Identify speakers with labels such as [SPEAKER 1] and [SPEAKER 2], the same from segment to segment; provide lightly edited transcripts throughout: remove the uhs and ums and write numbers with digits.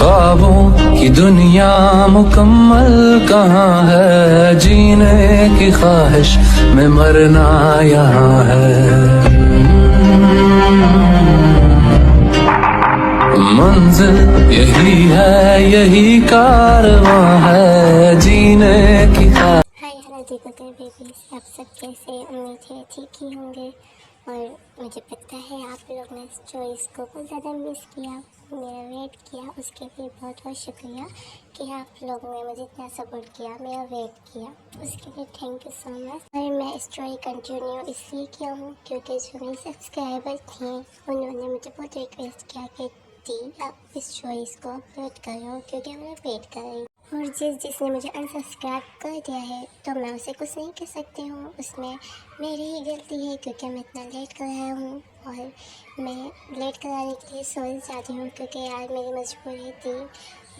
[SPEAKER 1] ख्वाबों की दुनिया मुकम्मल कहाँ है, जीने की ख्वाहिश में मरना यहाँ है। मंजिल यही है, यही कारवां है, जीने की ख्वाहिश।
[SPEAKER 2] हाय हेलो देखो बेबीज, आप सब कैसे? उम्मीद है ठीक ही होंगे। और मुझे पता है आप लोग ने इस चॉइस को बहुत ज़्यादा मिस किया, मेरा वेट किया, उसके लिए बहुत बहुत शुक्रिया कि आप लोगों ने मुझे इतना सपोर्ट किया, मेरा वेट किया, उसके लिए थैंक यू सो मच। और मैं स्टोरी कंटिन्यू इसलिए किया हूँ क्योंकि जो मेरे सब्सक्राइबर थे उन्होंने मुझे बहुत रिक्वेस्ट किया कि दी आप इस चॉइस को अपलोड करो क्योंकि मैं वेट कर रही हूँ। और जिसने मुझे अनसब्सक्राइब कर दिया है तो मैं उसे कुछ नहीं कह सकती हूँ, उसमें मेरी ही गलती है क्योंकि मैं इतना लेट कर रहा हूँ। और मैं लेट कराने के लिए सॉरी चाहती हूँ क्योंकि यार मेरी मजबूरी थी,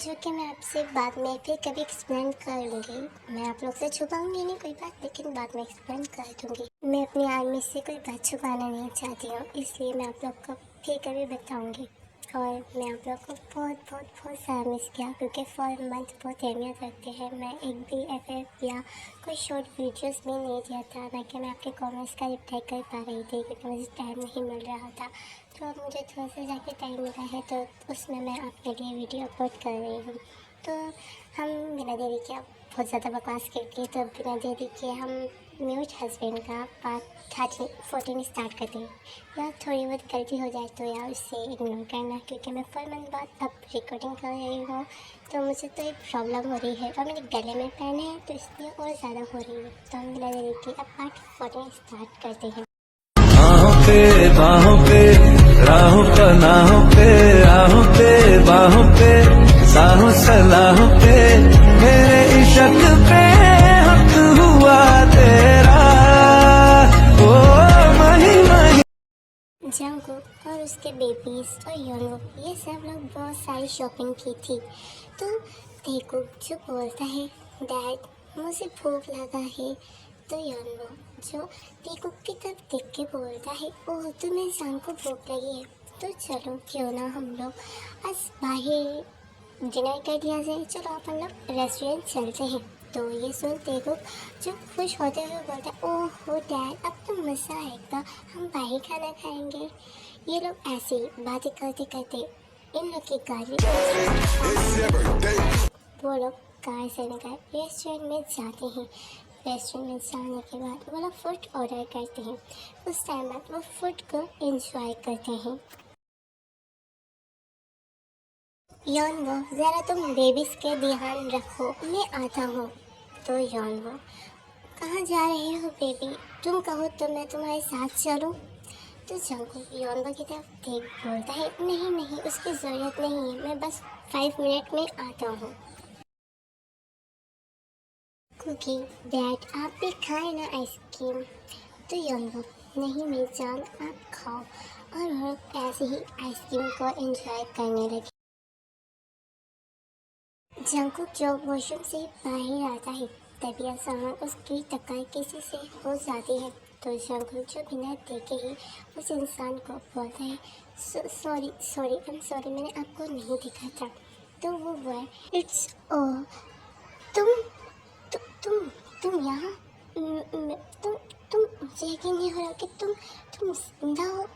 [SPEAKER 2] जो कि मैं आपसे बाद में फिर कभी एक्सप्लेन कर लूँगी। मैं आप लोग से छुपाऊँगी नहीं कोई बात, लेकिन बाद में एक्सप्लेन कर दूँगी। मैं अपनी आर्मी से कोई बात छुपाना नहीं चाहती हूँ, इसलिए मैं आप लोग को फिर कभी बताऊँगी। और मैं आप लोग को बहुत बहुत बहुत सारा मिस किया क्योंकि 4 मंथ बहुत अहमियत रखते हैं। मैं एक भी एफ या कोई शॉर्ट वीडियोस में नहीं दिया था, ना कि मैं आपके कमेंट्स का रिप्लाई कर पा रही थी क्योंकि मुझे टाइम नहीं मिल रहा था। तो अब मुझे थोड़ा सा जाके टाइम मिला है तो उसमें मैं आपके लिए वीडियो अपलोड कर रही हूँ। तो हम बिना देरी के बहुत ज़्यादा बकवास करके तो बिना देरी के हम म्यूट हस्बैंड का पार्ट 14 स्टार्ट करते हैं। यार थोड़ी बहुत गलती हो जाए तो यार उससे इग्नोर करना, क्योंकि मैं 4 मंथ बाद अब रिकॉर्डिंग कर रही हूँ तो मुझे तो एक प्रॉब्लम हो रही है और मेरे गले में पेन है तो इसलिए और ज़्यादा हो रही है। तो हम बिना देरी के अब पार्ट 14 स्टार्ट करते हैं।
[SPEAKER 1] बाहों पे राहों पनाहों पे राहों पे बाहों पे साहों सलाहों पे मेरे इश्क पे हक हुआ तेरा, ओ मही मही।
[SPEAKER 2] जंगकुक और उसके बेबीज और योनो ये सब लोग बहुत सारी शॉपिंग की थी। तो तेकुक जो बोलता है डैड मुझे भूख लगा है, तो योनो जो तेकुक की तरफ देख के बोलता है ओह तुम्हें शाम को भूख लगी है, तो चलो क्यों ना हम लोग आज बाहर डिनर कर दिया जाए, चलो अपन लोग रेस्टोरेंट चलते हैं। तो ये सुन तेकुक जो खुश होते हुए बोलता है ओह हो डैड अब तो मज़ा आएगा, हम बाहर खाना खाएंगे। ये लोग ऐसे ही बातें करते करते इन लोग की गाड़ी वो लोग कार से निकल रेस्टोरेंट में जाते हैं। रेस्टोरेंट में जाने के बाद वो लोग फूड ऑर्डर करते हैं। उस टाइम बाद वो फूड को एंजॉय करते हैं। योनवो ज़रा तुम बेबीज के ध्यान रखो, मैं आता हूँ। तो योनवो कहाँ जा रहे हो बेबी, तुम कहो तो मैं तुम्हारे साथ चलूँ। तो जंगकुक योनवो की तरफ देख बोलता है नहीं नहीं उसकी ज़रूरत नहीं है, मैं बस 5 मिनट में आता हूँ। कुकी डैड आप भी खाए ना आइसक्रीम। तो योनवो नहीं मेरी जान आप खाओ, और वो ऐसे ही आइसक्रीम को एंजॉय करने लगे। जंगकुक जो वॉशरूम से बाहर आता है तभी अचानक उसकी टक्कर किसी से हो जाती है। तो जंगकुक जो बिना देखे ही उस इंसान को बोलता है sorry sorry I am sorry, मैंने आपको नहीं देखा था। तो वो बोला इट्स ओ तुम तुम यहाँ तुम मुझे यकीन नहीं हो रहा कि तुम जिंदा हो।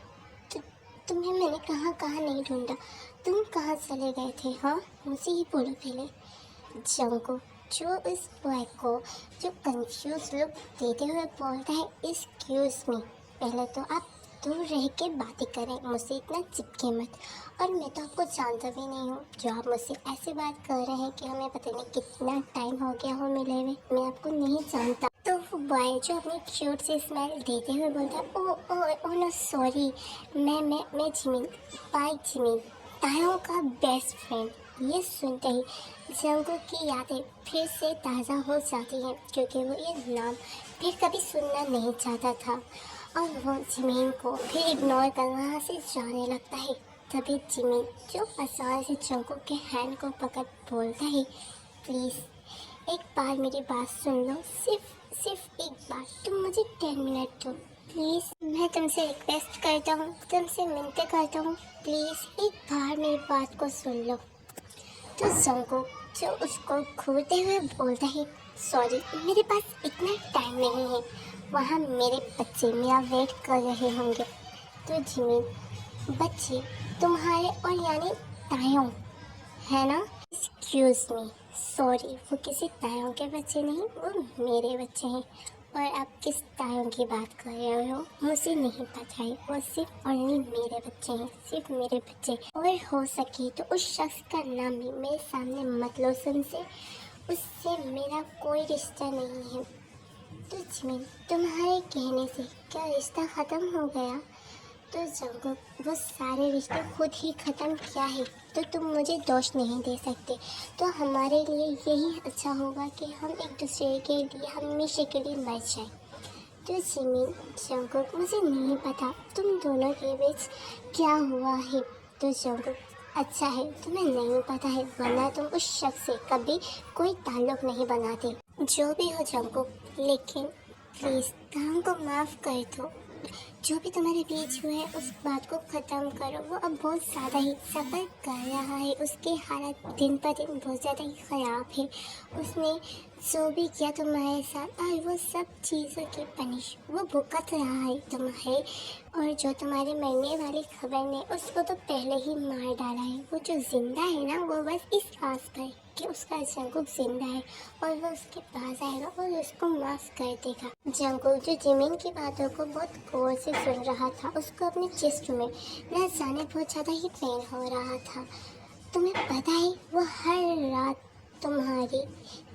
[SPEAKER 2] तुम्हें मैंने कहाँ नहीं ढूंढा, तुम कहाँ चले गए थे? हाँ मुझे ही बोलो पहले। जंगकुक जो इस बॉय को जो कंफ्यूज लुक देते हुए बोलता है एक्सक्यूज मी, पहले तो आप दूर रह के बातें करें, मुझसे इतना चिपके मत, और मैं तो आपको जानता भी नहीं हूँ जो आप मुझसे ऐसे बात कर रहे हैं कि हमें पता नहीं कितना टाइम हो गया हो मिले हुए, मैं आपको नहीं जानता। तो वो बॉय जो अपनी क्यूट से स्माइल देते हुए बोलता है ओ नो सॉरी, मैं जिमिन, बाय जिमिन, तायों का बेस्ट फ्रेंड। ये सुनते ही जंगकुक की यादें फिर से ताज़ा हो जाती हैं क्योंकि वो ये नाम फिर कभी सुनना नहीं चाहता था, और वो जिमिन को फिर इग्नोर कर वहाँ से जाने लगता है। तभी जिमिन जो आसान से जंगकुक के हैंड को पकड़ बोलता है प्लीज़ एक बार मेरी बात सुन लो, सिर्फ एक बार, तुम मुझे 10 मिनट दो प्लीज़, मैं तुमसे रिक्वेस्ट करता हूँ, तुमसे मिन्नतें करता हूँ, प्लीज़ एक बार मेरी बात को सुन लो। तो जंगकुक जो उसको घूरते हुए बोलता है, सॉरी मेरे पास इतना टाइम नहीं है, वहाँ मेरे बच्चे मेरा वेट कर रहे होंगे। तो जिमिन, बच्चे तुम्हारे और यानी तायों है ना? एक्सक्यूज मी, सॉरी वो किसी तायों के बच्चे नहीं, वो मेरे बच्चे हैं। और आप किस तायों की बात कर रहे हो मुझे नहीं पता है, वो सिर्फ ओनली मेरे बच्चे हैं, सिर्फ मेरे बच्चे। और हो सके तो उस शख्स का नाम भी मेरे सामने मत लो सुन से, उससे मेरा कोई रिश्ता नहीं है। तो जिमिन, तुम्हारे कहने से क्या रिश्ता ख़त्म हो गया? तो जंगकुक, वो सारे रिश्ते खुद ही ख़त्म किया है, तो तुम मुझे दोष नहीं दे सकते। तो हमारे लिए यही अच्छा होगा कि हम एक दूसरे के लिए हमेशा के लिए मर जाएं। तो जिमिन, जंगकुक मुझे नहीं पता तुम दोनों के बीच क्या हुआ है। तो जंगकुक, अच्छा है तुम्हें नहीं पता है, वरना तुम उस शख्स से कभी कोई ताल्लुक नहीं बनाते। जो भी हो जंगकुक, लेकिन प्लीज़ काम को माफ़ कर दो। जो भी तुम्हारे बीच हुआ है उस बात को ख़त्म करो। वो अब बहुत ज़्यादा ही सफ़र कर रहा है, उसकी हालत दिन पर दिन बहुत ज़्यादा ही ख़राब है। उसने जो भी किया तुम्हारे साथ और वो सब चीज़ों की पनिश वो भुगत रहा है तुम्हारे। और जो तुम्हारे मरने वाली खबर ने उसको तो पहले ही मार डाला है। वो जो ज़िंदा है ना, वो बस इस आस पर कि उसका जंगकुक जिंदा है और वो उसके पास आएगा और उसको माफ़ कर देगा। जंगकुक जो जिमिन की बातों को बहुत गौर से सुन रहा था, उसको अपने चेस्ट में न जाने बहुत ज़्यादा ही पेन हो रहा था। तुम्हें पता है वो हर रात तुम्हारी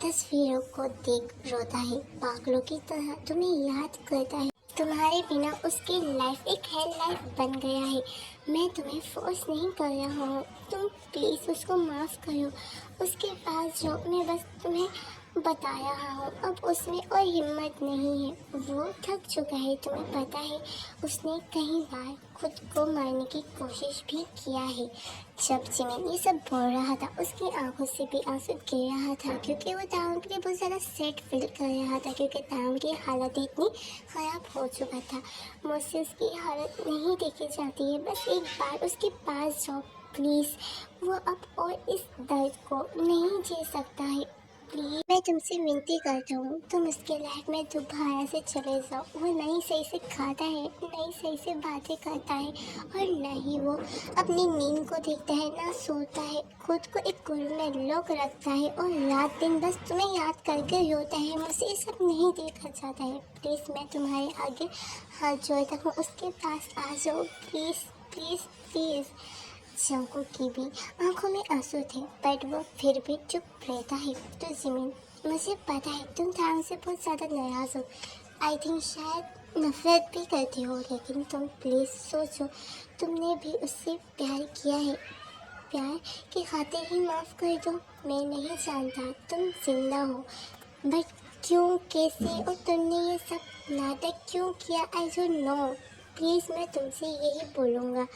[SPEAKER 2] तस्वीरों को देख रोता है, पागलों की तरह तुम्हें याद करता है। तुम्हारे बिना उसकी लाइफ एक हेल लाइफ बन गया है। मैं तुम्हें फोर्स नहीं कर रहा हूँ, तुम प्लीज़ उसको माफ़ करो। उसके पास जो मैं बस तुम्हें बता रहा हूँ, अब उसमें और हिम्मत नहीं है, वो थक चुका है। तुम्हें पता है उसने कई बार खुद को मारने की कोशिश भी किया है। जब जिमिन ये सब बोल रहा था उसकी आंखों से भी आंसू गिर रहा था, क्योंकि वो ताउन के लिए बहुत ज़्यादा सैड फील कर रहा था, क्योंकि ताउन की हालत इतनी ख़राब हो चुका था। मुझसे उसकी हालत नहीं देखी जाती है, बस एक बार उसके पास जाओ प्लीज़। वो अब और इस दर्द को नहीं झेल सकता है। प्लीज़ मैं तुमसे विनती करता हूँ, तुम उसके लाइफ में दोबारा से चले जाओ। वो नहीं सही से खाता है, नहीं सही से बातें करता है, और न ही वो अपनी नींद को देखता है, ना सोता है, खुद को एक गुल में लॉक रखता है और रात दिन बस तुम्हें याद करके रोता है। मुझे ये सब नहीं देखा जाता है। प्लीज़ मैं तुम्हारे आगे हाथ जोड़ता हूँ, उसके पास आ जाओ प्लीज़ प्लीज़ प्लीज़। जंगकुक की भी आंखों में आंसू थे, बट वो फिर भी चुप रहता है। तो जिमिन, मुझे पता है तुम ताउन से बहुत ज़्यादा नाराज़ हो, आई थिंक शायद नफरत भी करती हो, लेकिन तुम प्लीज़ सोचो, तुमने भी उससे प्यार किया है, प्यार की खातिर ही माफ़ कर दो। मैं नहीं जानता तुम जिंदा हो, बट क्यों, कैसे और तुमने ये सब नाटक क्यों किया, आई डोंट नो। प्लीज़ मैं तुमसे यही बोलूँगा,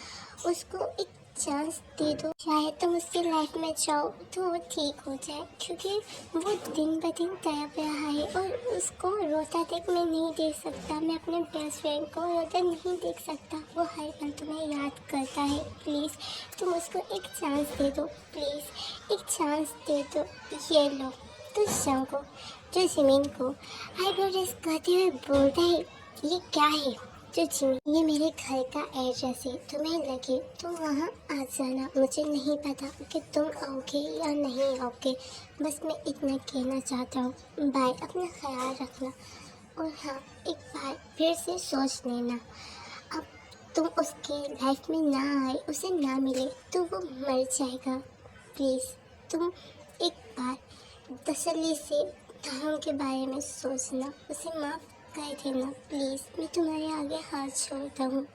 [SPEAKER 2] उसको एक चांस दे दो, शायद तुम उसकी लाइफ में जाओ तो वो ठीक हो जाए, क्योंकि वो दिन ब दिन तड़प रहा है और उसको रोता देख मैं नहीं देख सकता। मैं अपने बेस्ट फ्रेंड को रोता नहीं देख सकता, वो हर पल तुम्हें याद करता है। प्लीज़ तुम उसको एक चांस दे दो, प्लीज़ एक चांस दे दो, ये लो। तो जंगकुक जो जिमिन को आईब्रो रेस करते हुए बोलता है, ये क्या है? जो जिमिन, ये मेरे घर का एड्रेस है, तुम्हें लगे तो वहाँ आ जाना। मुझे नहीं पता कि तुम आओगे या नहीं आओगे, बस मैं इतना कहना चाहता हूँ। बाय, अपना ख्याल रखना। और हाँ, एक बार फिर से सोच लेना, अब तुम उसके लाइफ में ना आए, उसे ना मिले तो वो मर जाएगा। प्लीज़ तुम एक बार तसल्ली से तारों के बारे में सोचना, उसे माफ़ कर देना प्लीज़। मैं तुम्हारे आगे हाथ छोड़ता हूँ।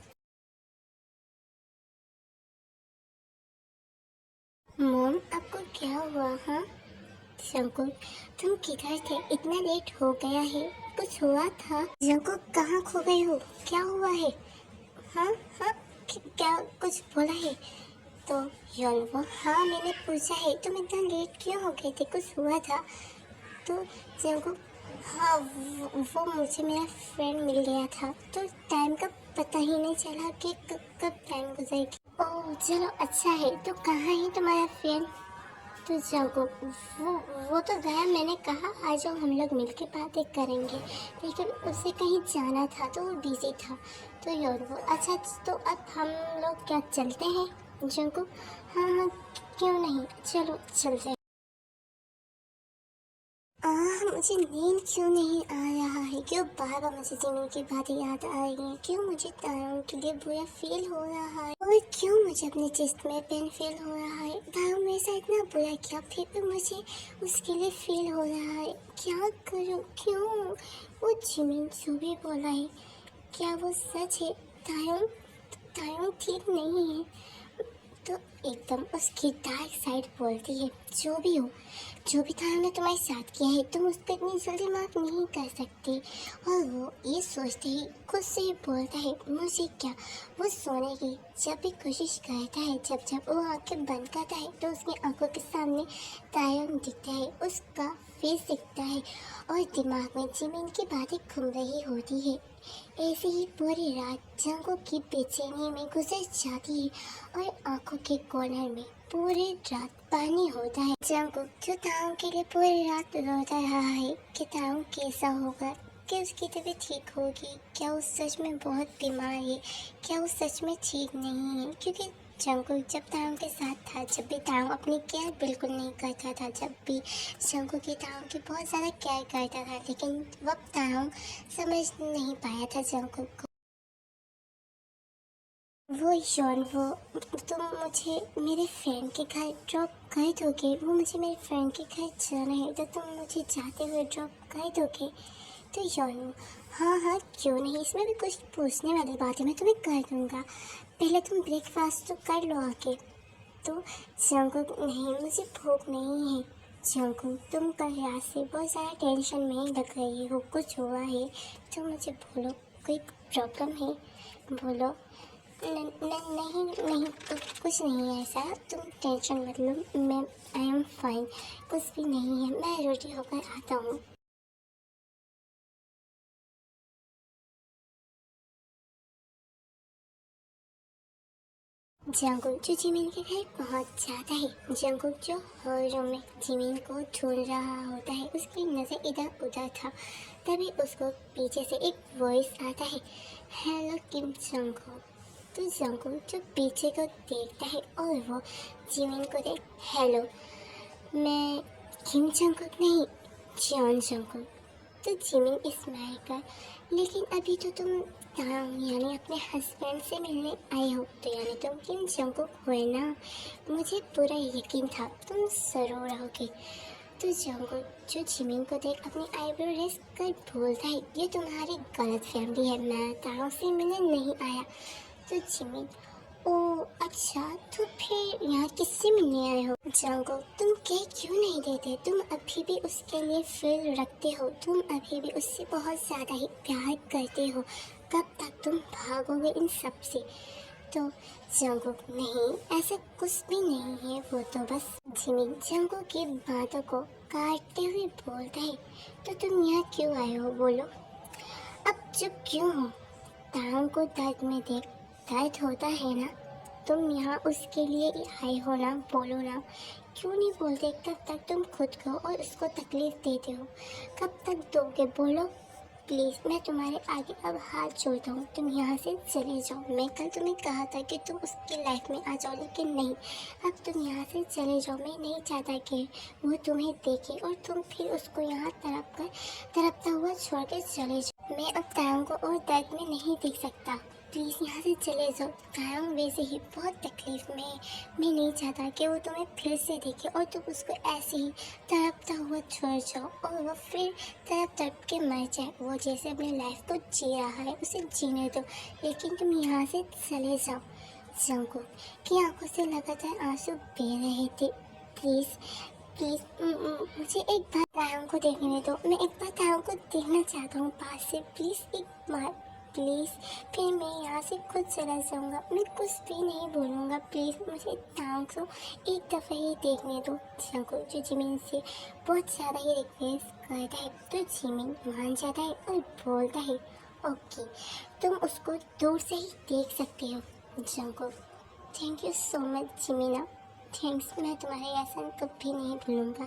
[SPEAKER 2] मॉम, आपको क्या हुआ? हाँ जंगकुक, तुम किधर थे? इतना लेट हो गया है, कुछ हुआ था? जंगकुक, कहाँ खो गए हो? क्या हुआ है? हाँ हाँ, क्या कुछ बोला है? तो योनवो, हाँ मैंने पूछा है, तुम इतना लेट क्यों हो गए थे, कुछ हुआ था? तो जंगकुक, हाँ वो मुझे मेरा फ्रेंड मिल गया था, तो टाइम का पता ही नहीं चला कि कब टाइम गुजर गया। ओह चलो अच्छा है, तो कहाँ है तुम्हारा फ्रेंड? तो जाओ, वो तो गया, मैंने कहा आ जाओ हम लोग मिलके बातें करेंगे, लेकिन उसे कहीं जाना था तो वो बिजी था। तो यार वो अच्छा, तो अब हम लोग क्या चलते हैं जंकु? हाँ हाँ, क्यों नहीं, चलो चलते हैं। मुझे नींद क्यों नहीं आ रहा है? क्यों बार बार मुझे जिमिन की बातें याद आ रही हैं? क्यों मुझे तारों के लिए बुरा फील हो रहा है? और क्यों मुझे अपने चेस्ट में पेन फील हो रहा है? तारों मेरे साथ इतना बुरा किया, फिर भी मुझे उसके लिए फील हो रहा है। क्या करूं? क्यों? वो जिमिन जो भी बोला है, क्या वो सच है? तारों तारों ठीक नहीं है। तो एकदम उसकी डार्क साइड बोलती है, जो भी हो, जो भी था ने तुम्हारे साथ किया है, तुम उसको इतनी जल्दी माफ नहीं कर सकती। और वो ये सोचते ही खुद से ही बोलता है, मुझे क्या? वो सोने की जब भी कोशिश करता है, जब जब वो आंखें बंद करता है तो उसकी आंखों के सामने तायम दिखता है, उसका फेस दिखता है और दिमाग में जिमिन की बातें घूम रही होती है। ऐसे ही पूरी रात जंगों की बेचैनी में गुजर जाती है और आंखों के कॉर्नर में पूरी रात पानी होता है। जंगो जो ताऊ के लिए पूरी रात रोता रहा है कि ताऊ कैसा होगा, क्या उसकी तबीयत ठीक होगी, क्या वो सच में बहुत बीमार है, क्या वो सच में ठीक नहीं है। क्योंकि जंगो जब ताऊ के साथ था, जब भी ताऊ अपनी केयर बिल्कुल नहीं करता था, जब भी जंगो की ताऊ की बहुत ज़्यादा केयर करता था, लेकिन वह ताऊ समझ नहीं पाया था जंगो को। वो यौन, वो तुम मुझे मेरे फ्रेंड के घर ड्रॉप कर दोगे? वो मुझे मेरे फ्रेंड के घर जाना है, तो तुम मुझे जाते हुए ड्रॉप कर दोगे? तो यौन, हाँ हाँ क्यों नहीं, इसमें भी कुछ पूछने वाली बात है, मैं तुम्हें कर दूँगा। पहले तुम ब्रेकफास्ट तो कर लो आके। तो जंगकुक, नहीं मुझे भूख नहीं है। जंगकुक, तुम कल रात से बहुत ज़्यादा टेंशन में लग रही हो, कुछ हुआ है तो मुझे बोलो, कोई प्रॉब्लम है बोलो। नहीं नहीं, कुछ नहीं है ऐसा, तुम टेंशन मत लो, मैं आई एम फाइन, कुछ भी नहीं है, मैं रेडी होकर आता हूँ। जंगकुक जो जिमिन के घर पहुंच जाता है, जंगकुक जो हर रूम में जिमिन को ढूंढ रहा होता है, उसकी नज़र इधर उधर था, तभी उसको पीछे से एक वॉइस आता है, हेलो किम जंगकुक। तो जंगकुक जो पीछे को देखता है और वो जिमिन को देख, हेलो, मैं किम जंगकुक नहीं, जॉन जंगकुक। तो जिमिन स्माइल कर, लेकिन अभी तो तुम यानी अपने हस्बैंड से मिलने आए हो, तो यानी तुम किम जंगकुक हो ना? मुझे पूरा यकीन था तुम जरूर रहोगे। तो जंगकुक जो जिमिन को देख अपनी आईब्रो रेस कर बोलता है, ये तुम्हारी गलत फैमिली है, मैं तारों से मिलने नहीं आया। तो जिमिन, ओ अच्छा, तो फिर यहाँ किससे मिलने आए हो? जंगकुक, तुम कह क्यों नहीं देते? तुम अभी भी उसके लिए फील रखते हो, तुम अभी भी उससे बहुत ज़्यादा ही प्यार करते हो, कब तक तुम भागोगे इन सब से? तो जंगकुक, नहीं ऐसा कुछ भी नहीं है, वो तो बस। जिमिन जंगकुक की बातों को काटते हुए बोलता है, तो तुम यहाँ क्यों आए हो बोलो? अब चुप क्यों हो? तारों को दर्द में देख दर्द होता है ना, तुम यहाँ उसके लिए आए हो ना, बोलो ना, क्यों नहीं बोलते? कब तक तुम खुद को और उसको तकलीफ देते हो, कब तक दोगे बोलो? प्लीज़ मैं तुम्हारे आगे अब हाथ जोड़ता हूँ, तुम यहाँ से चले जाओ। मैं कल तुम्हें कहा था कि तुम उसकी लाइफ में आ जाओ, लेकिन नहीं, अब तुम यहाँ से चले जाओ। मैं नहीं चाहता कि वो तुम्हें देखे और तुम फिर उसको यहाँ तड़पता हुआ छोड़ के चले जाओ। मैं अब तारों को और दर्द में नहीं देख सकता, प्लीज़ यहाँ से चले जाओ। तारों वैसे ही बहुत तकलीफ में है, मैं नहीं चाहता कि वो तुम्हें फिर से देखे और तुम उसको ऐसे ही तड़पता हुआ छोड़ जाओ और वो फिर तड़प के मर जाए। वो जैसे अपनी लाइफ को जी रहा है उसे जीने दो, लेकिन तुम यहाँ से चले जाओ। जंगकुक की आंखों से लगातार आंसू बह रहे थे। प्लीज़ प्लीज़ मुझे एक बार तारों को देखने दो, मैं एक बार तारों को देखना चाहता हूँ पास से, प्लीज़ एक बार प्लीज़, फिर मैं यहाँ से खुद चला जाऊँगा, मैं कुछ भी नहीं बोलूँगा, प्लीज़ मुझे ताऊ को एक दफ़ा ही देखने दो। जंगकुक जो जिमिन से बहुत ज़्यादा ही रिक्वेस्ट करता है, तो जिमिन मान जाता है और बोलता है, ओके तुम उसको दूर से ही देख सकते हो। Jungkook, thank you so much जिमिना, थैंक्स, मैं तुम्हारे एहसान कभी नहीं भूलूंगा।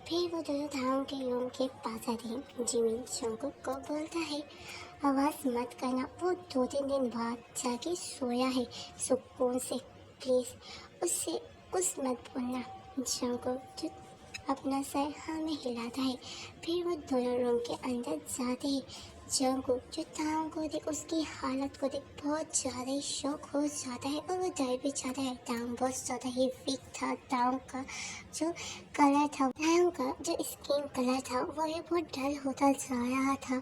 [SPEAKER 2] फिर वो दोनों धाम के रूम के पास आते हैं। जिमिन जंगकुक को बोलता है, आवाज़ मत करना, वो 2-3 दिन बाद जाके सोया है, सुकून से, प्लीज़ उससे कुछ मत बोलना। जंगकुक जो अपना सर हाँ में हिलाता है। फिर वो दोनों रूम के अंदर जाते हैं। जंगकुक जो तांग को देख, उसकी हालत को देख बहुत ज़्यादा ही शौक हो जाता है और वो डर भी जाता है। तांग बहुत ज़्यादा ही वीक था। तांग का जो कलर था, तांग का जो स्किन कलर था, वो भी बहुत डल होता जा रहा था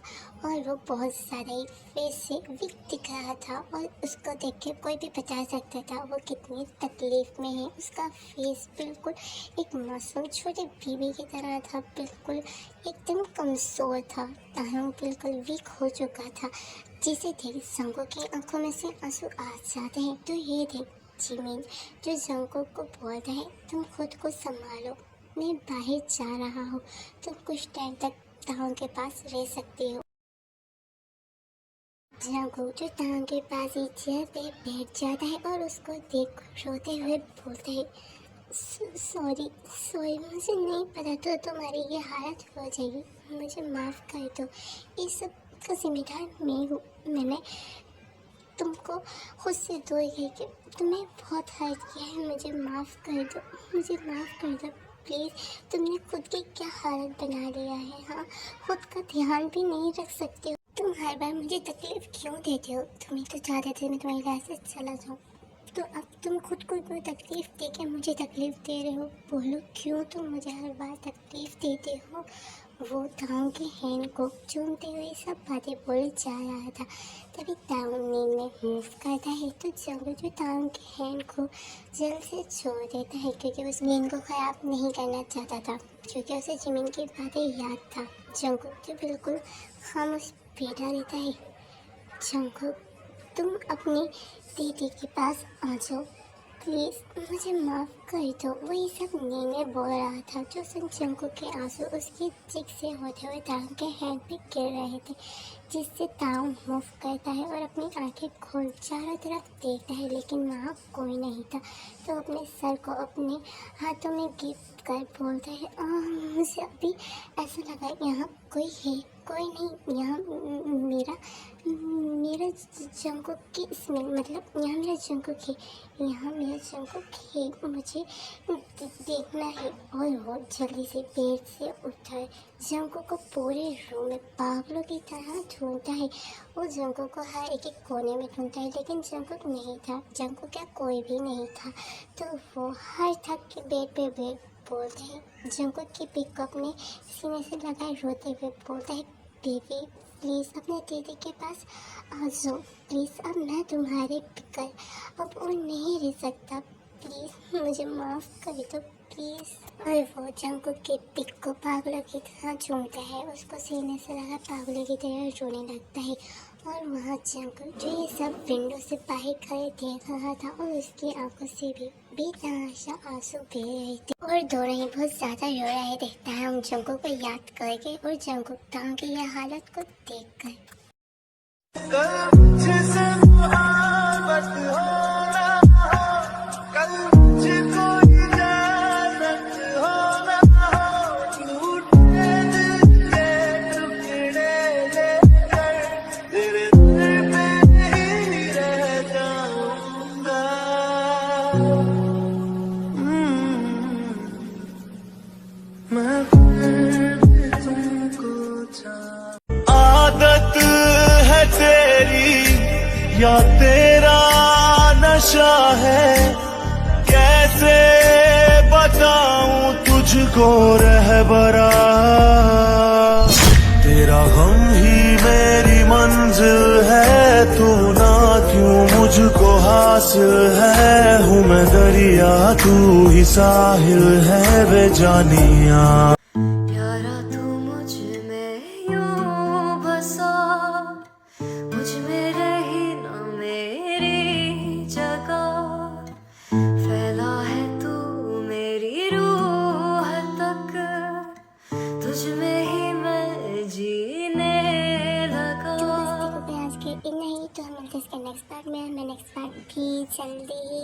[SPEAKER 2] और वो बहुत ज़्यादा ही फेस से वीक दिख रहा था और उसको देख के कोई भी बता सकता था वो कितनी तकलीफ में है। उसका फेस बिल्कुल एक मासूम छोटे बेबी की तरह था, बिल्कुल एकदम कमज़ोर था। तांग बिल्कुल वीक हो चुका था, जिसे देख जंगकुक की आंखों में से आंसू आ जाते हैं। तो ये देख जिमिन जो जंगकुक को बोलता है, तुम खुद को संभालो, मैं बाहर जा रहा हूँ, तुम कुछ टाइम तक तांग के पास रह सकती हो। जंगकुक जो तांग के पास ही चेयर पे बैठ जाता है और उसको देख रोते हुए बोलता है, सॉरी, मुझे नहीं पता तो तुम्हारी ये हालत हो जाएगी, मुझे माफ़ कर दो, इस सब का जिम्मेदार मैं हूँ। मैंने तुमको खुद से दूर करके तुम्हें बहुत हर्ट किया है, मुझे माफ़ कर दो, मुझे माफ़ कर दो प्लीज़। तुमने खुद की क्या हालत बना लिया है, हाँ, खुद का ध्यान भी नहीं रख सकते हो। तुम हर बार मुझे तकलीफ़ क्यों देते हो? तुम्हें तो चाहते थे मैं तुम्हारी लाइफ से चला जाऊँ, तो अब तुम खुद को क्यों तकलीफ़ दे के मुझे तकलीफ़ दे रहे हो? बोलो क्यों तुम मुझे हर बार तकलीफ़ देते हो? वो तांग के हैंड को चूमते हुए सब बातें बोल जा रहा था। तभी तांग नींद में मूव करता है तो जंगकुक जो तांग के हैंड को जल्द से छोड़ देता है, क्योंकि उस नींद को ख़राब नहीं करना चाहता था, क्योंकि उसे जिमिन की बातें याद था। जंगकुक जो बिल्कुल खामोश बैठा रहता है। जंगकुक, तुम अपनी दीदी के पास आ जाओ प्लीज़, मुझे माफ़ कर दो। वो ये सब नींद में बोल रहा था। जो सुन जंगकुक के आंसू उसकी चिक से होते हुए तांग के हैंड पे गिर रहे थे, जिससे तांग मूव करता है और अपनी आंखें खोल चारों तरफ देखता है, लेकिन वहाँ कोई नहीं था। तो अपने सर को अपने हाथों में गिफ्ट कर बोलता है, मुझे अभी ऐसा लगा यहाँ कोई है, कोई नहीं, यहाँ मेरा जंगकुक की स्मेल, मतलब यहाँ मेरा जंगकुक है, यहाँ मेरा जंगकुक है, मुझे देखना है। और वो जल्दी से बेड से उठा है। जंगकुक को पूरे रूम में पागलों की तरह ढूंढता है। वो जंगकुक को हर एक कोने में ढूंढता है, लेकिन जंगकुक नहीं था। जंगकुक क्या कोई भी नहीं था। तो वो हर थक के बेड पे बोलते हैं। जंगकुक की पिक को अपने सीने से लगाए रोते हुए बोलता है, बेबी प्लीज़ अपने दीदी के पास आ जाओ प्लीज़, अब मैं तुम्हारे पिकर अब और नहीं रह सकता, प्लीज़ मुझे माफ़ कर दो प्लीज़। और वो जंगकुक के पिक को पागलों की तरह चूमता है, उसको सीने से लगा पागलों की तरह रोने लगता है। और वहाँ जंगकुक जो ये सब विंडो से बाहर खड़े देख रहा था और उसकी आंखों से भी बेतहाशा आंसू बह रहे थे और दोनों ही बहुत ज़्यादा रो रहे थे। तांग जंगकुक को याद करके और जंगकुक तांग की यह हालत को देखकर।
[SPEAKER 1] कल मुझसे मोहब्बत हो ना हो, कल मुझको इजाज़त हो ना हो, टूटे दिल के टुकड़े लेकर तेरे दर पे ही रह जाऊंगा। मैं फिर भी तुमको चाह, आदत है तेरी या तेरा नशा है, कैसे बताऊं तुझको रहबरा, तेरा गम ही मेरी मंजिल है, तू ना क्यों मुझको हासिल है, हूँ मैं दरिया तू ही साहिल है बेजानिया।
[SPEAKER 3] प्यारा तू मुझ में यूं बसा, मुझ में रही ना मेरी जगह, फैला है तू मेरी रूह तक, तुझ में ही मैं जीने लगा।
[SPEAKER 2] तो बस देखो आज के इतना ही, तो हम मिलते हैं इसके नेक्स्ट पार्ट में। नेक्स्ट पार्ट प्लीज जल्दी ही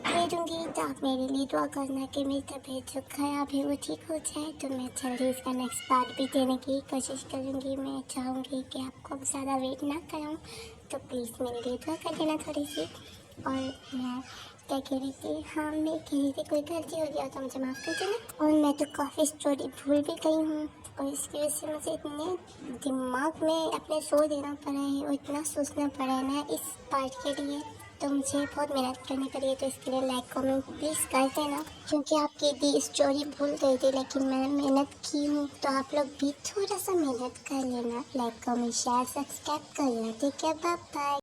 [SPEAKER 2] भेजूँगी। तो आप मेरे लिए दुआ करना कि मेरी तबीयत जो ख़राब है वो ठीक हो जाए, तो मैं जल्दी इसका नेक्स्ट पार्ट भी देने की कोशिश करूँगी। मैं चाहूँगी कि आपको अब ज़्यादा वेट ना कराऊँ, तो प्लीज़ मेरे लिए दुआ कर देना थोड़ी सी। और मैं क्या कह रही थी, हाँ मैं कह रही थी कोई गलती हो गया तो मुझे माफ़ कर देना। और मैं तो काफ़ी स्टोरी भूल भी गई हूँ, और इसकी वजह से मुझे इतने दिमाग में अपने शो देना पड़ा है और इतना सोचना पड़ा है ना इस पार्ट के लिए, तो मुझे बहुत मेहनत करनी पड़ी है। तो इसके लिए लाइक कमेंट प्लीज़ कर देना, क्योंकि आपकी दी स्टोरी भूल गई थी लेकिन मैंने मेहनत की हूँ, तो आप लोग भी थोड़ा सा मेहनत कर लेना। लाइक कमेंट शेयर सब्सक्राइब कर लेना। ठीक है, बाय बाय।